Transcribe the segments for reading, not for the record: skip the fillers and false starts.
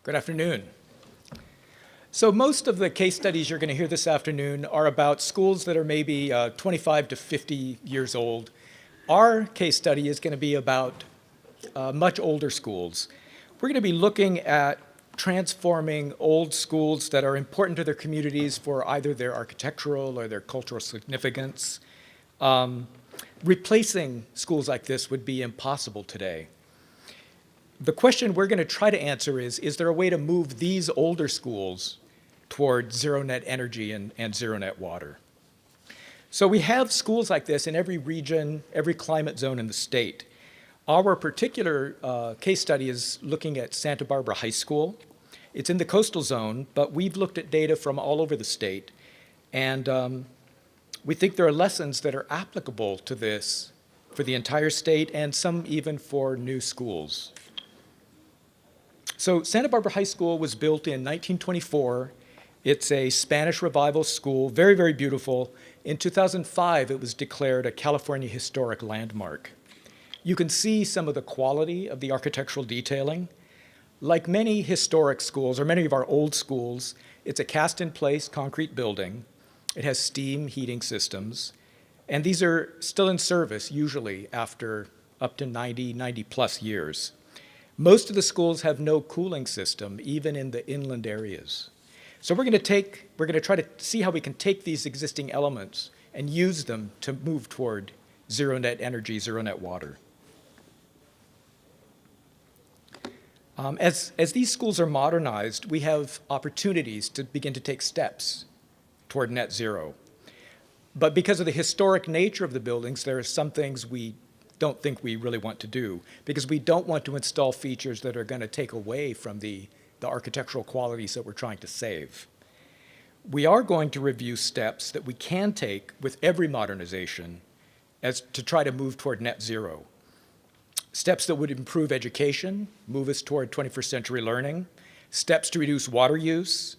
Good afternoon. So most of the case studies you're going to hear this afternoon are about schools that are maybe 25 to 50 years old. Our case study is going to be about much older schools. We're going to be looking at transforming old schools that are important to their communities for either their architectural or their cultural significance. Replacing schools like this would be impossible today. The question we're going to try to answer is there a way to move these older schools toward zero net energy and zero net water? So we have schools like this in every region, every climate zone in the state. Our particular case study is looking at Santa Barbara High School. It's in the coastal zone, but we've looked at data from all over the state. And we think there are lessons that are applicable to this for the entire state and some even for new schools. So Santa Barbara High School was built in 1924. It's a Spanish Revival school, very, very beautiful. In 2005, it was declared a California Historic Landmark. You can see some of the quality of the architectural detailing. Like many historic schools, or many of our old schools, it's a cast-in-place concrete building. It has steam heating systems. And these are still in service, usually after up to 90 plus years. Most of the schools have no cooling system, even in the inland areas. So we're going to try to see how we can take these existing elements and use them to move toward zero net energy, zero net water. As these schools are modernized, we have opportunities to begin to take steps toward net zero. But because of the historic nature of the buildings, there are some things we don't think we really want to do, because we don't want to install features that are going to take away from the architectural qualities that we're trying to save. We are going to review steps that we can take with every modernization as to try to move toward net zero. Steps that would improve education, move us toward 21st century learning, steps to reduce water use.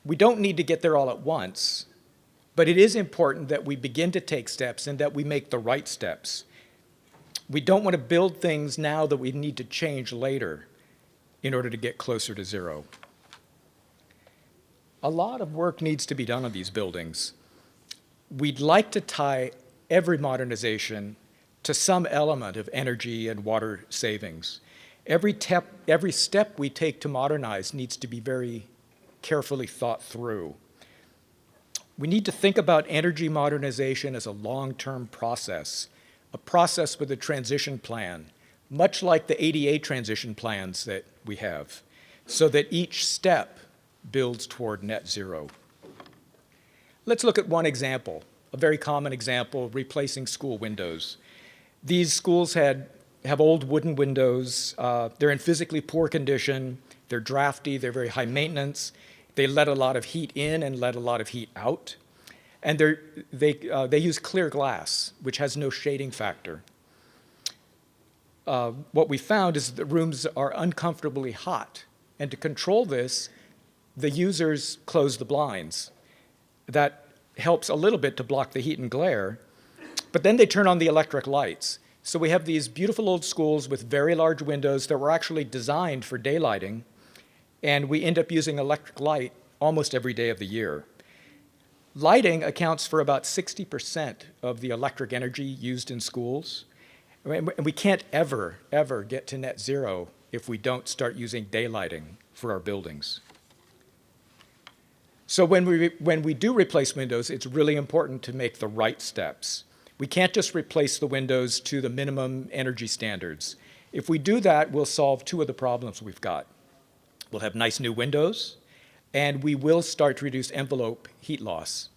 We don't need to get there all at once, but it is important that we begin to take steps and that we make the right steps. We don't want to build things now that we need to change later in order to get closer to zero. A lot of work needs to be done on these buildings. We'd like to tie every modernization to some element of energy and water savings. Every step we take to modernize needs to be very carefully thought through. We need to think about energy modernization as a long-term process, a process with a transition plan, much like the ADA transition plans that we have, so that each step builds toward net zero. Let's look at one example, a very common example, replacing school windows. These schools have old wooden windows. They're in physically poor condition. They're drafty. They're very high maintenance. They let a lot of heat in and let a lot of heat out. And they use clear glass, which has no shading factor. What we found is that the rooms are uncomfortably hot. And to control this, the users close the blinds. That helps a little bit to block the heat and glare. But then they turn on the electric lights. So we have these beautiful old schools with very large windows that were actually designed for daylighting. And we end up using electric light almost every day of the year. Lighting accounts for about 60% of the electric energy used in schools. And we can't ever get to net zero if we don't start using daylighting for our buildings. So when we do replace windows, it's really important to make the right steps. We can't just replace the windows to the minimum energy standards. If we do that, we'll solve two of the problems we've got. We'll have nice new windows, and we will start to reduce envelope heat loss.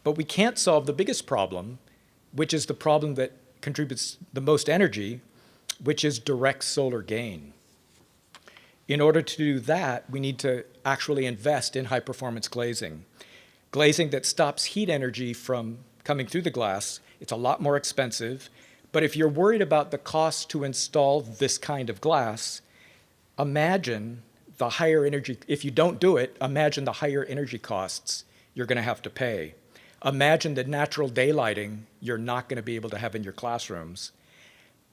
But we can't solve the biggest problem, which is the problem that contributes the most energy, which is direct solar gain. In order to do that, we need to actually invest in high-performance glazing. Glazing that stops heat energy from coming through the glass. It's a lot more expensive, but if you're worried about the cost to install this kind of glass, imagine the higher energy, if you don't do it, imagine the higher energy costs you're going to have to pay. Imagine the natural daylighting you're not going to be able to have in your classrooms.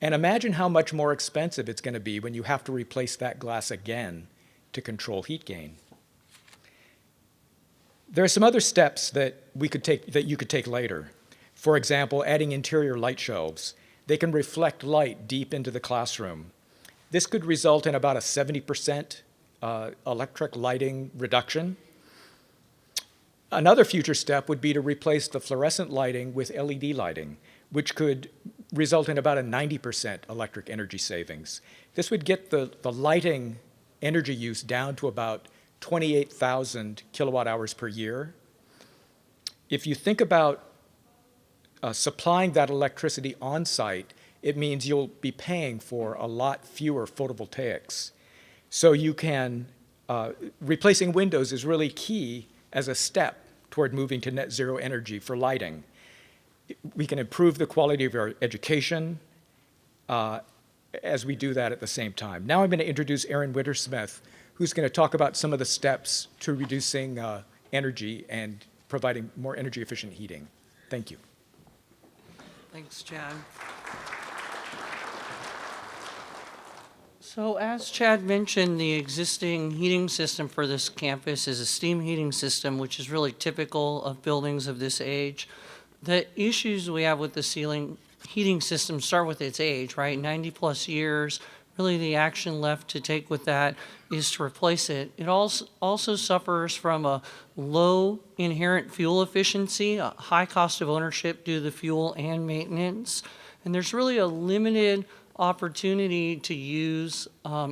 And imagine how much more expensive it's going to be when you have to replace that glass again to control heat gain. There are some other steps that you could take later. For example, adding interior light shelves. They can reflect light deep into the classroom. This could result in about a 70% electric lighting reduction. Another future step would be to replace the fluorescent lighting with LED lighting, which could result in about a 90% electric energy savings. This would get the lighting energy use down to about 28,000 kilowatt hours per year. If you think about supplying that electricity on site, it means you'll be paying for a lot fewer photovoltaics. So you can, replacing windows is really key as a step toward moving to net zero energy for lighting. We can improve the quality of our education as we do that at the same time. Now I'm going to introduce Aaron Wintersmith, who's going to talk about some of the steps to reducing energy and providing more energy efficient heating. Thank you. Thanks, Chad. So as Chad mentioned, the existing heating system for this campus is a steam heating system, which is really typical of buildings of this age. The issues we have with the ceiling heating system start with its age, right? 90 plus years. Really the action left to take with that is to replace it. It also suffers from a low inherent fuel efficiency, a high cost of ownership due to the fuel and maintenance. And there's really a limited opportunity to use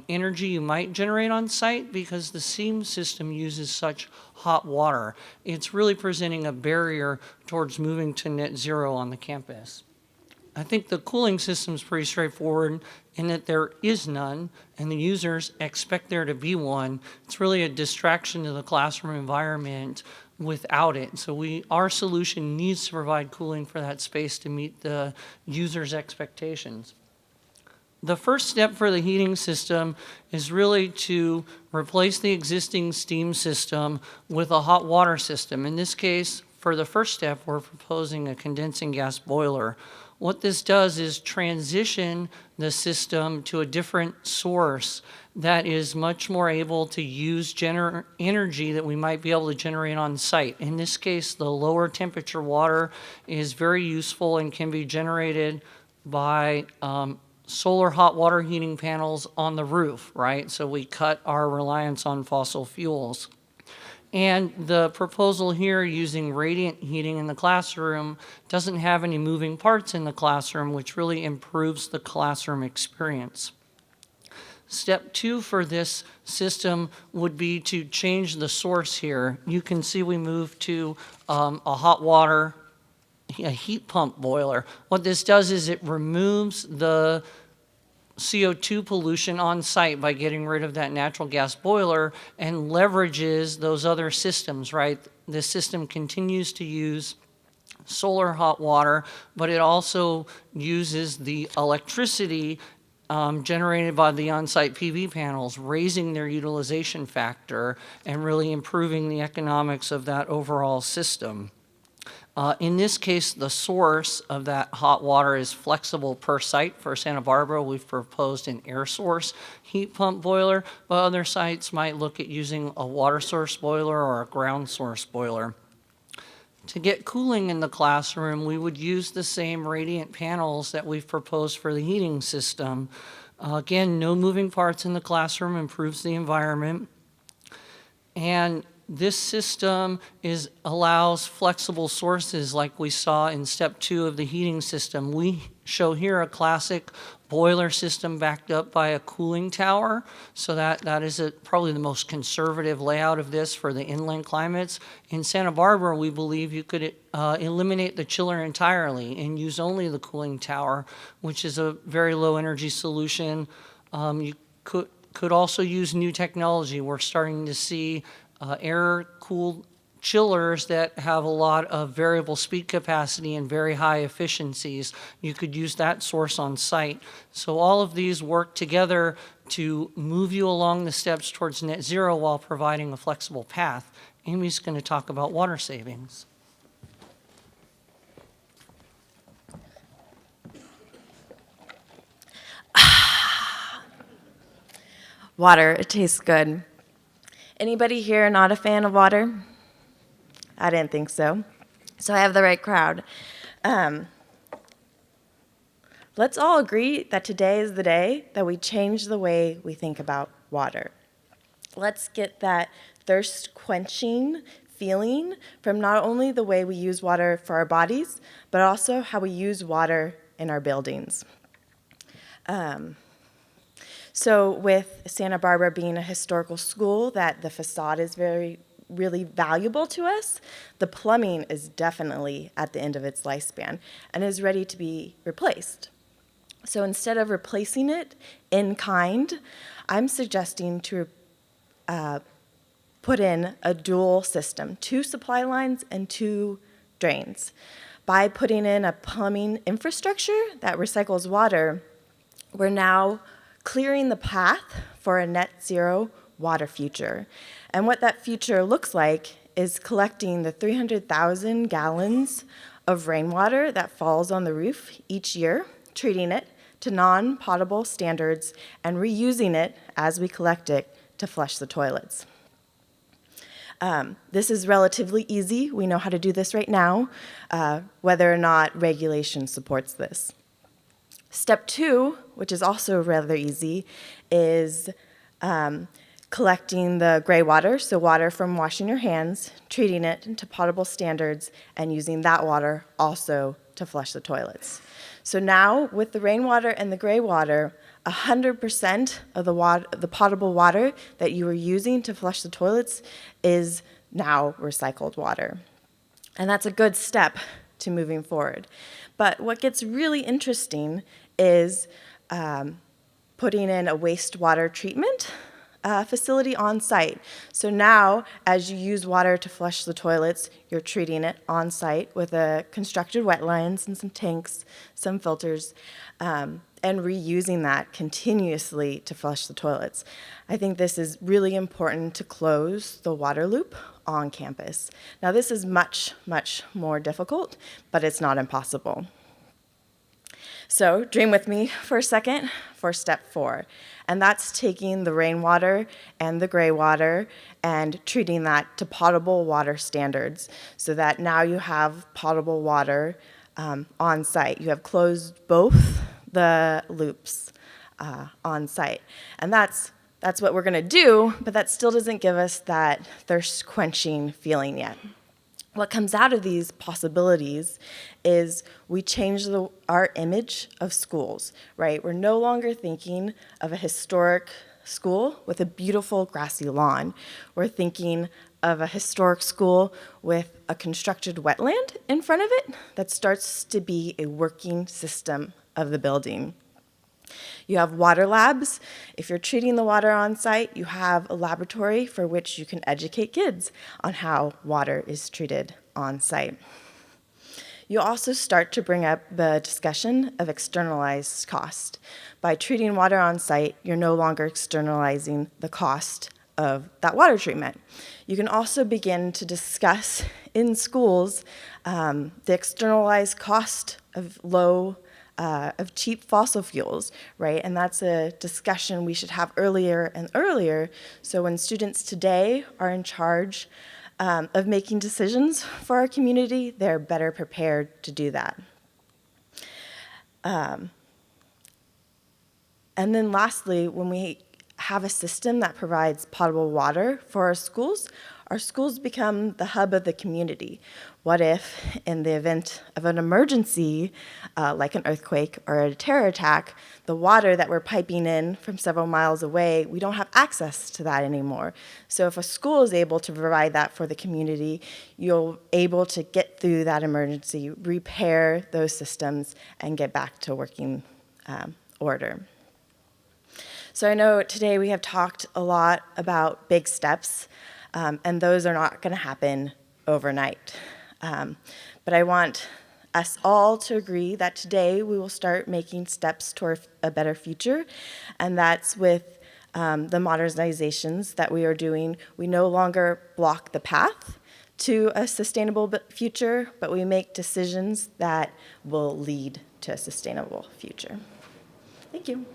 energy you might generate on site because the steam system uses such hot water. It's really presenting a barrier towards moving to net zero on the campus. I think the cooling system is pretty straightforward in that there is none, and the users expect there to be one. It's really a distraction to the classroom environment without it. So our solution needs to provide cooling for that space to meet the user's expectations. The first step for the heating system is really to replace the existing steam system with a hot water system. In this case, for the first step, we're proposing a condensing gas boiler. What this does is transition the system to a different source that is much more able to use energy that we might be able to generate on site. In this case, the lower temperature water is very useful and can be generated by solar hot water heating panels on the roof, right? So we cut our reliance on fossil fuels. And the proposal here using radiant heating in the classroom doesn't have any moving parts in the classroom, which really improves the classroom experience. Step 2 for this system would be to change the source here. You can see we moved to a hot water, a heat pump boiler. What this does is it removes the CO2 pollution on site by getting rid of that natural gas boiler and leverages those other systems, right? This system continues to use solar hot water, but it also uses the electricity generated by the on-site PV panels, raising their utilization factor and really improving the economics of that overall system. In this case, the source of that hot water is flexible per site. For Santa Barbara, we've proposed an air source heat pump boiler, but other sites might look at using a water source boiler or a ground source boiler. To get cooling in the classroom, we would use the same radiant panels that we've proposed for the heating system. Again, no moving parts in the classroom, improves the environment. And this system allows flexible sources like we saw in step 2 of the heating system. We show here a classic boiler system backed up by a cooling tower. So that is probably the most conservative layout of this for the inland climates. In Santa Barbara, we believe you could eliminate the chiller entirely and use only the cooling tower, which is a very low energy solution. You could also use new technology. We're starting to see air-cooled chillers that have a lot of variable speed capacity and very high efficiencies. You could use that source on site. So all of these work together to move you along the steps towards net zero while providing a flexible path. Amy's going to talk about water savings. Water, it tastes good. Anybody here not a fan of water? I didn't think so. So I have the right crowd. Let's all agree that today is the day that we change the way we think about water. Let's get that thirst-quenching feeling from not only the way we use water for our bodies, but also how we use water in our buildings. So with Santa Barbara being a historical school, that the facade is really valuable to us, the plumbing is definitely at the end of its lifespan and is ready to be replaced. So instead of replacing it in kind, I'm suggesting to put in a dual system, 2 supply lines and 2 drains. By putting in a plumbing infrastructure that recycles water, we're now clearing the path for a net zero water future. And what that future looks like is collecting the 300,000 gallons of rainwater that falls on the roof each year, treating it to non-potable standards, and reusing it as we collect it to flush the toilets. This is relatively easy. We know how to do this right now, whether or not regulation supports this. Step 2, which is also rather easy, is collecting the gray water, so water from washing your hands, treating it to potable standards, and using that water also to flush the toilets. So now, with the rainwater and the gray water, 100% of the potable water that you were using to flush the toilets is now recycled water. And that's a good step to moving forward. But what gets really interesting is putting in a wastewater treatment facility on site. So now, as you use water to flush the toilets, you're treating it on site with a constructed wetlands and some tanks, some filters, and reusing that continuously to flush the toilets. I think this is really important to close the water loop on campus. Now, this is much, much more difficult, but it's not impossible. So dream with me for a second for step 4, and that's taking the rainwater and the gray water and treating that to potable water standards so that now you have potable water on site. You have closed both the loops on site. And that's what we're gonna do, but that still doesn't give us that thirst-quenching feeling yet. What comes out of these possibilities is we change our image of schools, right? We're no longer thinking of a historic school with a beautiful grassy lawn. We're thinking of a historic school with a constructed wetland in front of it that starts to be a working system of the building. You have water labs. If you're treating the water on site, you have a laboratory for which you can educate kids on how water is treated on site. You also start to bring up the discussion of externalized cost. By treating water on site, you're no longer externalizing the cost of that water treatment. You can also begin to discuss in schools the externalized cost of cheap fossil fuels, right? And that's a discussion we should have earlier and earlier, so when students today are in charge of making decisions for our community, they're better prepared to do that. And then lastly, when we have a system that provides potable water for our schools become the hub of the community. What if, in the event of an emergency, like an earthquake or a terror attack, the water that we're piping in from several miles away, we don't have access to that anymore. So if a school is able to provide that for the community, you're able to get through that emergency, repair those systems, and get back to working order. So I know today we have talked a lot about big steps, and those are not going to happen overnight. But I want us all to agree that today we will start making steps toward a better future, and that's with the modernizations that we are doing. We no longer block the path to a sustainable future, but we make decisions that will lead to a sustainable future. Thank you.